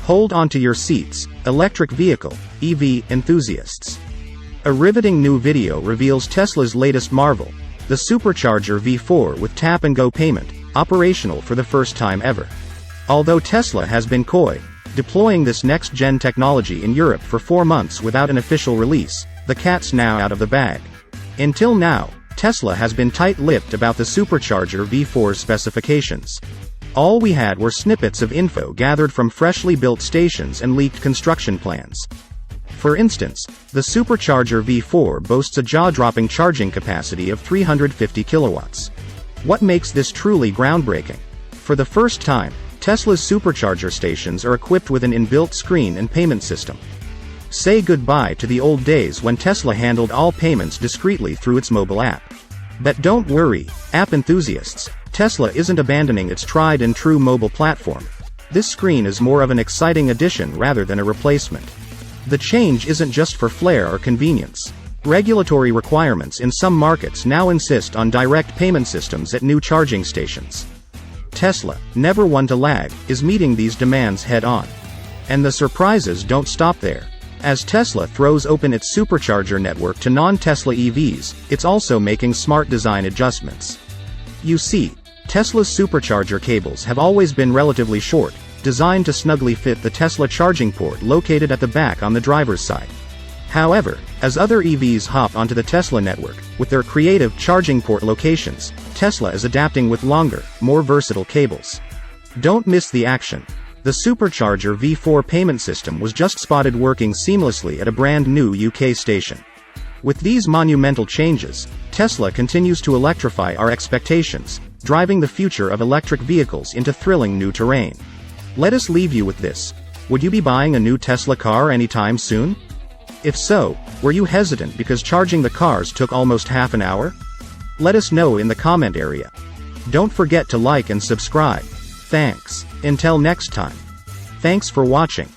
Hold onto your seats, electric vehicle, EV enthusiasts. A riveting new video reveals Tesla's latest marvel, the Supercharger V4 with tap-and-go payment, operational for the first time ever. Although Tesla has been coy, deploying this next-gen technology in Europe for 4 months without an official release, the cat's now out of the bag. Until now, Tesla has been tight-lipped about the Supercharger V4's specifications. All we had were snippets of info gathered from freshly built stations and leaked construction plans. For instance, the Supercharger V4 boasts a jaw-dropping charging capacity of 350 kilowatts. What makes this truly groundbreaking? For the first time, Tesla's Supercharger stations are equipped with an inbuilt screen and payment system. Say goodbye to the old days when Tesla handled all payments discreetly through its mobile app. But don't worry, app enthusiasts, Tesla isn't abandoning its tried-and-true mobile platform. This screen is more of an exciting addition rather than a replacement. The change isn't just for flair or convenience. Regulatory requirements in some markets now insist on direct payment systems at new charging stations. Tesla, never one to lag, is meeting these demands head-on. And the surprises don't stop there. As Tesla throws open its Supercharger network to non-Tesla EVs, it's also making smart design adjustments. You see, Tesla's Supercharger cables have always been relatively short, designed to snugly fit the Tesla charging port located at the back on the driver's side. However, as other EVs hop onto the Tesla network, with their creative charging port locations, Tesla is adapting with longer, more versatile cables. Don't miss the action. The Supercharger V4 payment system was just spotted working seamlessly at a brand new UK station. With these monumental changes, Tesla continues to electrify our expectations, driving the future of electric vehicles into thrilling new terrain. Let us leave you with this. Would you be buying a new Tesla car anytime soon? If so, were you hesitant because charging the cars took almost half an hour? Let us know in the comment area. Don't forget to like and subscribe. Thanks. Until next time. Thanks for watching.